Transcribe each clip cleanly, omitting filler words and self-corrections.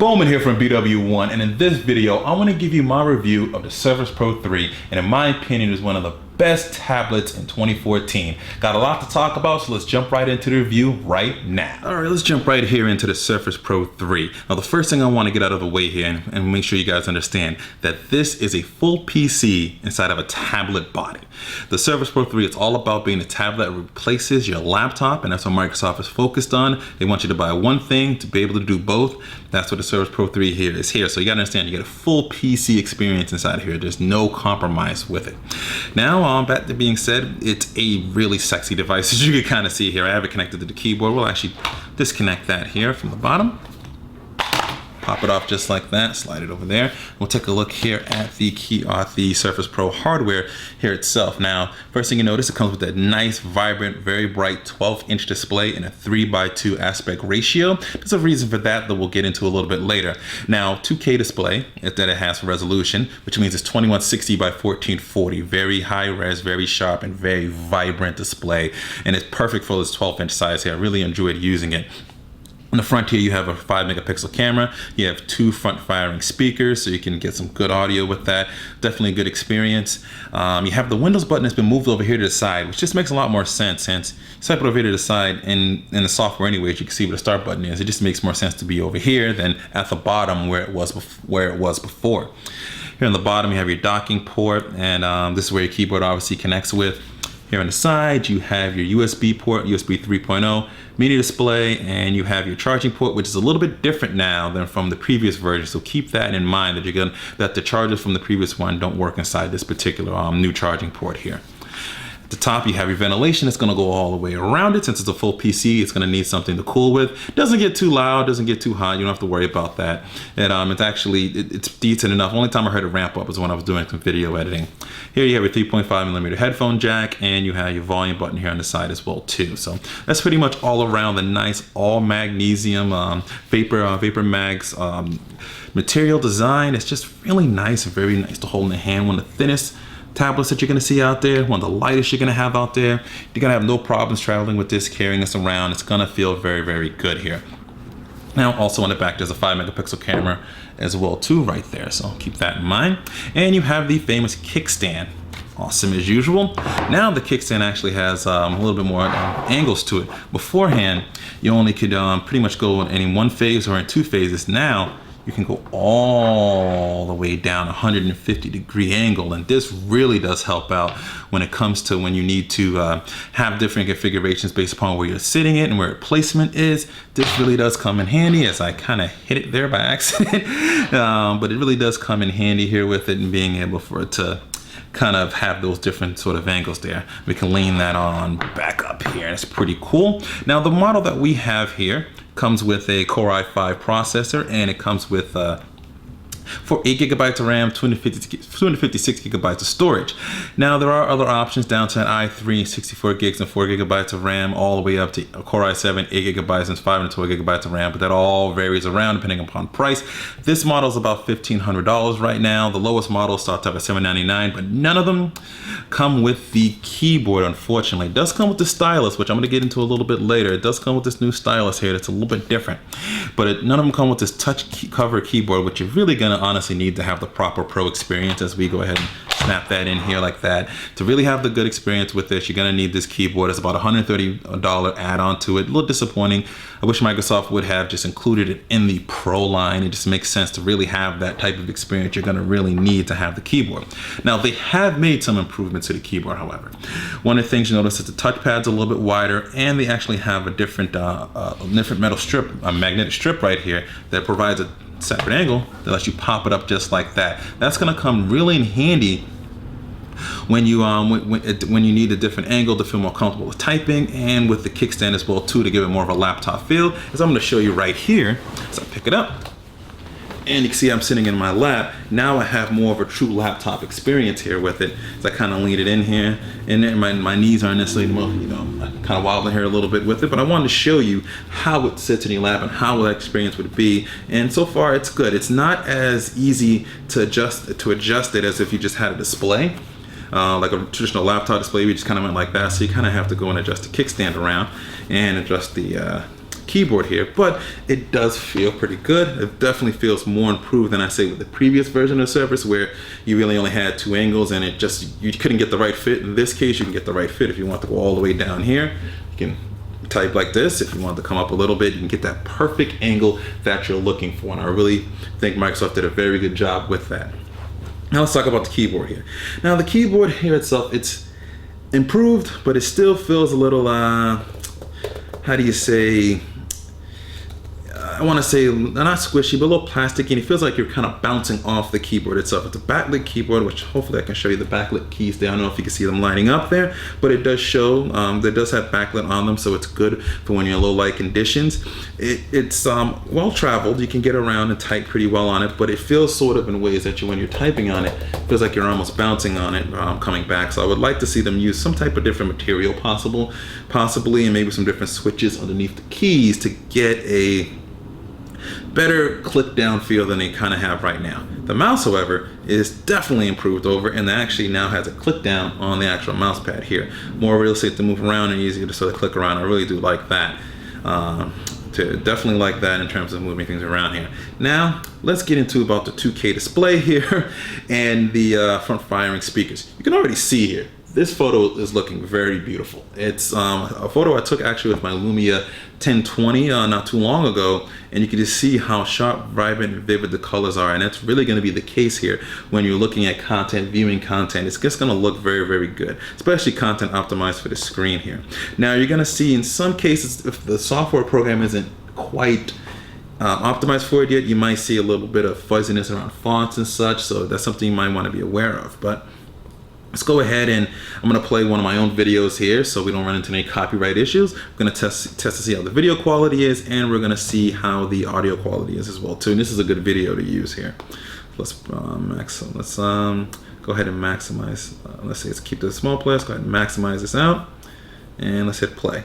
BWOne here from BWOne, and in this video I want to give you my review of the Surface Pro 3, and in my opinion is one of the best tablets in 2014. Got a lot to talk about, so let's jump right into the review right now. Alright, let's jump right here into the Surface Pro 3. Now the first thing I want to get out of the way here and make sure you guys understand that this is a full PC inside of a tablet body. The Surface Pro 3 is all about being a tablet that replaces your laptop, and that's what Microsoft is focused on. They want you to buy one thing to be able to do both. That's what the Surface Pro 3 here is here. So you gotta understand, you get a full PC experience inside of here. There's no compromise with it. Now, that being said, it's a really sexy device, as you can kind of see here. I have it connected to the keyboard. We'll actually disconnect that here from the bottom. Pop it off just like that, slide it over there. We'll take a look here at the Surface Pro hardware here itself. Now, first thing you notice, it comes with that nice, vibrant, very bright 12-inch display in a 3:2 aspect ratio. There's a reason for that we'll get into a little bit later. Now, 2K display that it has for resolution, which means it's 2160 by 1440. Very high res, very sharp, and very vibrant display. And it's perfect for this 12-inch size here. I really enjoyed using it. In the front here, you have a 5-megapixel camera. You have 2 front-firing speakers, so you can get some good audio with that. Definitely a good experience. You have the Windows button that's been moved over here to the side, which just makes a lot more sense since you swipe it over here to the side in the software anyways, you can see where the start button is. It just makes more sense to be over here than at the bottom where it was before. Here on the bottom, you have your docking port, and this is where your keyboard obviously connects with. Here on the side, you have your USB port, USB 3.0, mini display, and you have your charging port, which is a little bit different now than from the previous version. So keep that in mind that the chargers from the previous one don't work inside this particular new charging port here. At the top, you have your ventilation. It's going to go all the way around it. Since it's a full PC, it's going to need something to cool with. Doesn't get too loud, doesn't get too hot. You don't have to worry about that. And it's decent enough. Only time I heard it ramp up was when I was doing some video editing. Here you have your 3.5mm headphone jack, and you have your volume button here on the side as well too. So that's pretty much all around the nice all magnesium vapor mags material design. It's just really nice and very nice to hold in the hand. One of the thinnest tablets that you're going to see out there, one of the lightest you're going to have out there. You're going to have no problems traveling with this, carrying this around. It's going to feel very, very good here. Now, also on the back, there's a 5-megapixel camera as well too right there, so keep that in mind. And you have the famous kickstand. Awesome as usual. Now the kickstand actually has a little bit more angles to it. Beforehand, you only could pretty much go in one phase or in 2 phases. Now you can go all the way down 150-degree angle, and this really does help out when it comes to when you need to have different configurations based upon where you're sitting it and where placement is. This really does come in handy, as I kind of hit it there by accident, but it really does come in handy here with it and being able for it to kind of have those different sort of angles there. We can lean that on back up here, and it's pretty cool. Now the model that we have here comes with a Core i5 processor, and it comes with for 8 gigabytes of RAM, 256 gigabytes of storage. Now there are other options down to an i3, 64 gigs and 4 gigabytes of RAM, all the way up to a Core i7, 8 gigabytes and 512 gigabytes of RAM, but that all varies around depending upon price. This model is about $1,500 right now. The lowest model starts up at $799, but none of them come with the keyboard, unfortunately. It does come with the stylus, which I'm going to get into a little bit later. It does come with this new stylus here that's a little bit different, but none of them come with this touch cover keyboard, which you're really going to honestly need to have the proper pro experience. As we go ahead and snap that in here like that, to really have the good experience with this, you're going to need this keyboard. It's about $130 add-on to it. A little disappointing. I wish Microsoft would have just included it in the Pro line. It just makes sense to really have that type of experience. You're going to really need to have the keyboard. Now they have made some improvements to the keyboard, however. One of the things you notice is the touchpad's a little bit wider, and they actually have a different metal strip, a magnetic strip right here that provides a separate angle that lets you pop it up just like that. That's going to come really in handy when you when you need a different angle to feel more comfortable with typing, and with the kickstand as well too, to give it more of a laptop feel, as I'm going to show you right here as I pick it up. And you can see I'm sitting in my lap. Now I have more of a true laptop experience here with it. As I kind of lean it in here, and then my knees aren't necessarily, well, kind of wobbling here a little bit with it, but I wanted to show you how it sits in your lap and how that experience would be. And so far it's good. It's not as easy to adjust it as if you just had a display. Like a traditional laptop display, we just kind of went like that. So you kind of have to go and adjust the kickstand around and adjust the keyboard here, but it does feel pretty good. It definitely feels more improved than I say with the previous version of the Surface, where you really only had 2 angles and you couldn't get the right fit. In this case, you can get the right fit. If you want to go all the way down here, you can type like this. If you want to come up a little bit, you can get that perfect angle that you're looking for, and I really think Microsoft did a very good job with that. Now let's talk about the keyboard here. Now the keyboard here itself, it's improved, but it still feels a little, how do you say, I want to say not squishy, but a little plasticky, and it feels like you're kind of bouncing off the keyboard itself. It's a backlit keyboard, which hopefully I can show you the backlit keys there. I don't know if you can see them lining up there, but it does show, that does have backlit on them, so it's good for when you're in low light conditions. It's well traveled. You can get around and type pretty well on it, but it feels sort of in ways that when you're typing on it, it feels like you're almost bouncing on it coming back. So I would like to see them use some type of different material possibly, and maybe some different switches underneath the keys to get a better click down feel than they kind of have right now. The mouse, however, is definitely improved over, and it actually now has a click down on the actual mouse pad here. More real estate to move around and easier to sort of click around. I really do like that. Definitely like that in terms of moving things around here. Now let's get into about the 2K display here and the front firing speakers. You can already see here, this photo is looking very beautiful. It's a photo I took actually with my Lumia 1020 not too long ago, and you can just see how sharp, vibrant, and vivid the colors are, and that's really going to be the case here when you're looking at content, viewing content. It's just going to look very, very good, especially content optimized for the screen here. Now you're going to see in some cases, if the software program isn't quite optimized for it yet, you might see a little bit of fuzziness around fonts and such, so that's something you might want to be aware of. But let's go ahead, and I'm going to play one of my own videos here so we don't run into any copyright issues. I'm going to test to see how the video quality is, and we're going to see how the audio quality is as well too. And this is a good video to use here. Let's go ahead and maximize. Let's say let's keep this small play. Let's go ahead and maximize this out, and let's hit play.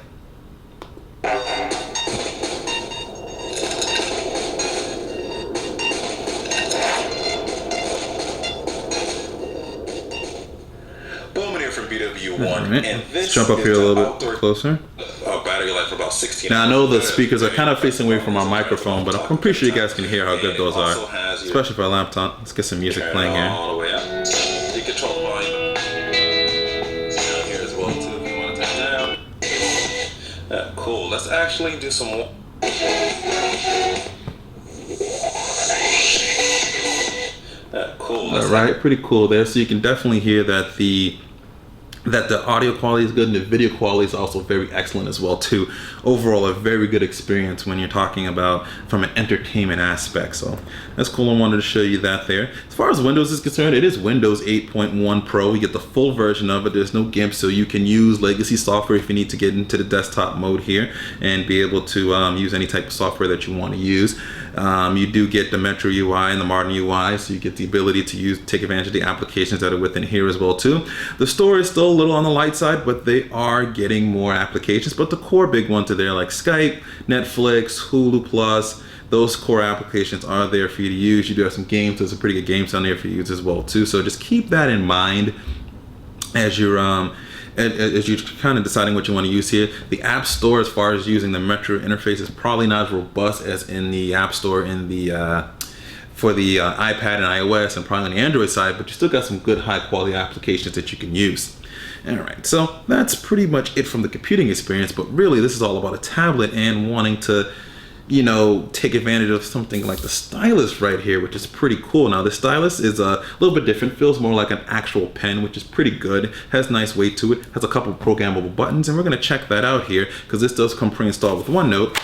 From BWOne, right. And this let's jump up here a little bit closer. Battery life for about 16 now I know the speakers are kind of facing away from our microphone, but I'm pretty sure you guys can hear how good those are, especially for a laptop. Let's get some music playing here. All the way up. You control the volume down here as well too if you want to turn down. Cool. Let's actually do some more. Cool. All right, pretty cool there. So you can definitely hear that the audio quality is good, and the video quality is also very excellent as well too. Overall, a very good experience when you're talking about from an entertainment aspect. So that's cool. I wanted to show you that there. As far as Windows is concerned, it is Windows 8.1 Pro. You get the full version of it. There's no GIMP, so you can use legacy software if you need to get into the desktop mode here and be able to use any type of software that you want to use. You do get the Metro UI and the modern UI, so you get the ability to take advantage of the applications that are within here as well too. The store is still a little on the light side, but they are getting more applications. But the core big ones are there, like Skype, Netflix, Hulu Plus. Those core applications are there for you to use. You do have some games. There's some pretty good games on there for you to use as well too. So just keep that in mind as you're kind of deciding what you want to use here. The App Store, as far as using the Metro interface, is probably not as robust as in the App Store in the for the iPad and iOS, and probably on the Android side, but you still got some good high quality applications that you can use. All right, so that's pretty much it from the computing experience, but really this is all about a tablet and wanting to, you know, take advantage of something like the stylus right here, which is pretty cool. Now the stylus is a little bit different, feels more like an actual pen, which is pretty good, has nice weight to it, has a couple of programmable buttons, and we're going to check that out here because this does come pre-installed with OneNote.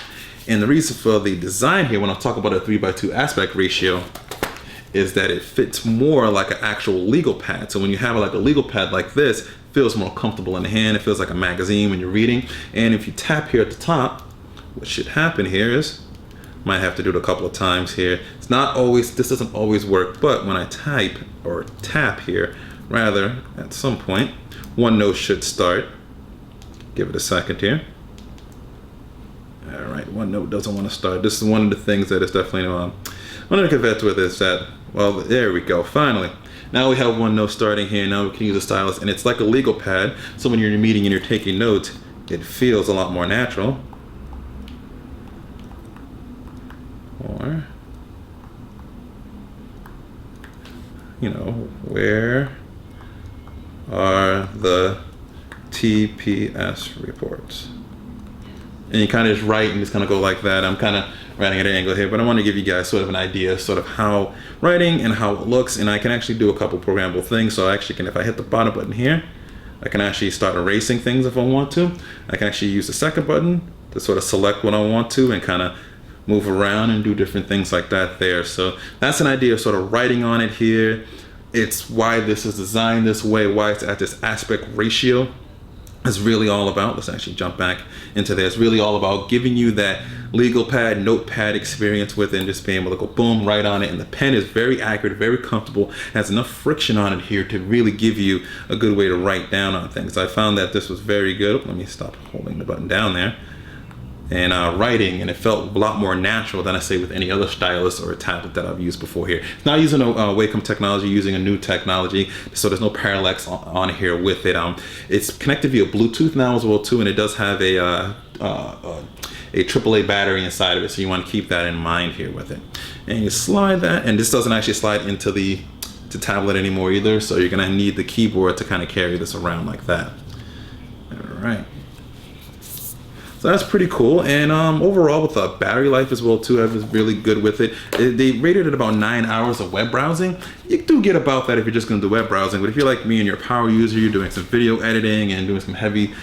And the reason for the design here, when I talk about a 3:2 aspect ratio, is that it fits more like an actual legal pad. So when you have like a legal pad like this, it feels more comfortable in the hand. It feels like a magazine when you're reading. And if you tap here at the top, what should happen here is, might have to do it a couple of times here. It's not always, this doesn't always work, but when I type or tap here, rather, at some point, OneNote should start. Give it a second here. All right, OneNote doesn't want to start. This is one of the things that is definitely, I want to convey with is that, well, there we go, finally. Now we have OneNote starting here. Now we can use a stylus, and it's like a legal pad. So when you're in a meeting and you're taking notes, it feels a lot more natural. are, you know, where are the TPS reports? And you kind of just write and just kind of go like that. I'm kind of writing at an angle here, but I want to give you guys sort of an idea, sort of how writing and how it looks. And I can actually do a couple programmable things. So I actually can, if I hit the bottom button here, I can actually start erasing things if I want to. I can actually use the second button to sort of select what I want to and kind of move around and do different things like that there. So that's an idea of sort of writing on it here. It's why this is designed this way, why it's at this aspect ratio. It's really all about, let's actually jump back into there. It's really all about giving you that legal pad, notepad experience with it and just being able to go boom, right on it. And the pen is very accurate, very comfortable, has enough friction on it here to really give you a good way to write down on things. I found that this was very good. Let me stop holding the button down there. And writing, and it felt a lot more natural than I say with any other stylus or a tablet that I've used before here. It's not using a Wacom technology, using a new technology, so there's no parallax on here with it. It's connected via Bluetooth now as well too, and it does have a AAA battery inside of it, so you want to keep that in mind here with it. And you slide that, and this doesn't actually slide into the tablet anymore either, so you're gonna need the keyboard to kind of carry this around like that. All right. So that's pretty cool, and overall with the battery life as well too, I was really good with it. They rated it about 9 hours of web browsing. You do get about that if you're just going to do web browsing, but if you're like me and you're a power user, you're doing some video editing and doing some heavy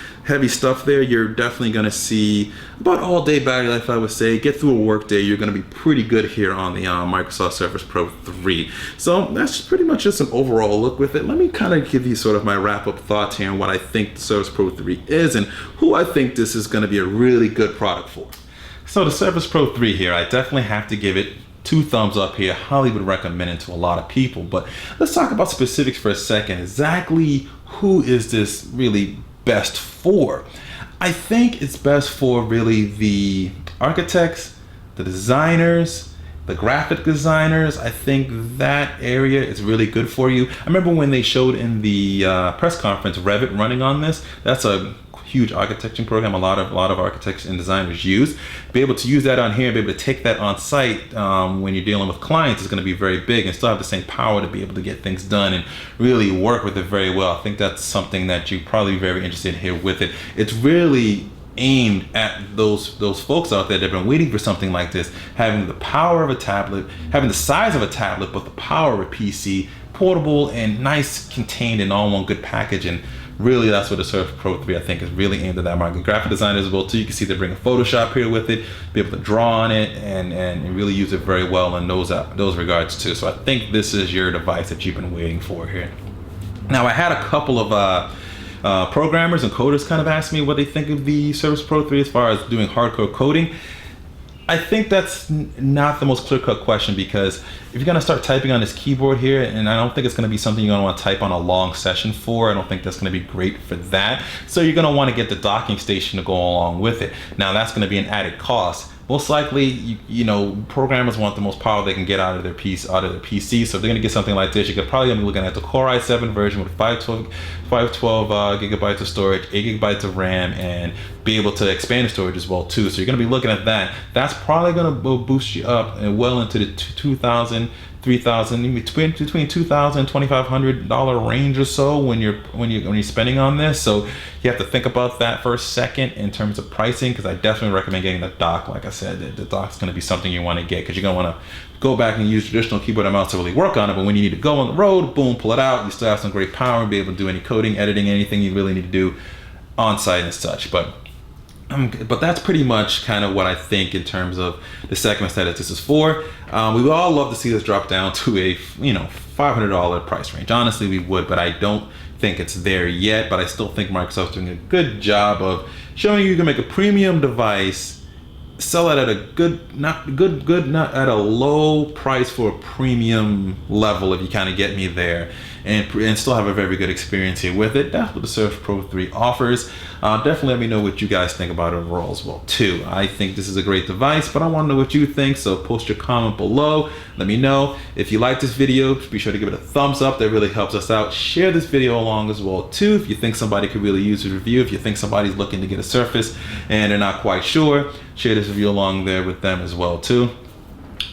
stuff there, you're definitely going to see about all day battery life, I would say. Get through a work day, you're going to be pretty good here on the Microsoft Surface Pro 3. So that's pretty much just an overall look with it. Let me kind of give you sort of my wrap-up thoughts here on what I think the Surface Pro 3 is and who I think this is going to be a really good product for. So the Surface Pro 3 here, I definitely have to give it 2 thumbs up here. Highly would recommend it to a lot of people, but let's talk about specifics for a second. Exactly who is this really best for? I think it's best for really the architects, the designers, the graphic designers. I think that area is really good for you. I remember when they showed in the press conference Revit running on this. That's a huge architecture program a lot of architects and designers use. Be able to use that on here, be able to take that on site when you're dealing with clients is going to be very big, and still have the same power to be able to get things done and really work with it very well. I think that's something that you probably be very interested in here with it. It's really aimed at those folks out there that have been waiting for something like this, having the power of a tablet, having the size of a tablet, but the power of a PC, portable and nice, contained in all one good package. And really, that's what the Surface Pro 3 I think is really aimed at that market. Graphic designers as well too. You can see they're bringing Photoshop here with it, be able to draw on it and really use it very well in those regards too. So I think this is your device that you've been waiting for here. Now I had a couple of programmers and coders kind of ask me what they think of the Surface Pro 3 as far as doing hardcore coding. I think that's not the most clear-cut question, because if you're gonna start typing on this keyboard here, and I don't think it's gonna be something you're gonna wanna type on a long session for, I don't think that's gonna be great for that. So you're gonna wanna get the docking station to go along with it. Now that's gonna be an added cost. Most likely, you know, programmers want the most power they can get out of their PC. So if they're gonna get something like this, you could probably be looking at the Core i7 version with 512 gigabytes of storage, 8 gigabytes of RAM, and be able to expand the storage as well too. So you're gonna be looking at that. That's probably gonna boost you up and well into the 2,000, 3,000, between $2,000 and $2,500 range or so when you're spending on this. So you have to think about that for a second in terms of pricing, because I definitely recommend getting the dock. Like I said, the dock's going to be something you want to get, because you're going to want to go back and use traditional keyboard and mouse to really work on it. But when you need to go on the road, boom, pull it out. You still have some great power and be able to do any coding, editing, anything you really need to do on site and such. But that's pretty much kind of what I think in terms of the segments that this is for. We would all love to see this drop down to a $500 price range. Honestly, we would, but I don't think it's there yet. But I still think Microsoft's doing a good job of showing you can make a premium device, sell it at a not at a low price for a premium level, if you kind of get me there, and still have a very good experience here with it. That's what the Surface Pro 3 offers. Definitely let me know what you guys think about it overall as well too. I think this is a great device, but I want to know what you think, so post your comment below. Let me know. If you like this video, be sure to give it a thumbs up. That really helps us out. Share this video along as well too if you think somebody could really use a review. If you think somebody's looking to get a Surface and they're not quite sure, share this review along there with them as well too.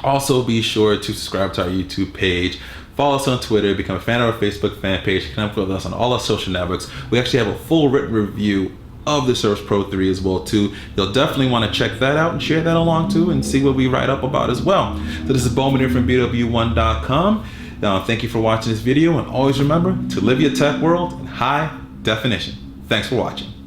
Also, be sure to subscribe to our YouTube page. Follow us on Twitter, become a fan of our Facebook fan page, connect with us on all our social networks. We actually have a full written review of the Surface Pro 3 as well too. You'll definitely want to check that out and share that along too and see what we write up about as well. So this is BWOne here from BWOne.com. Thank you for watching this video, and always remember to live your tech world in high definition. Thanks for watching.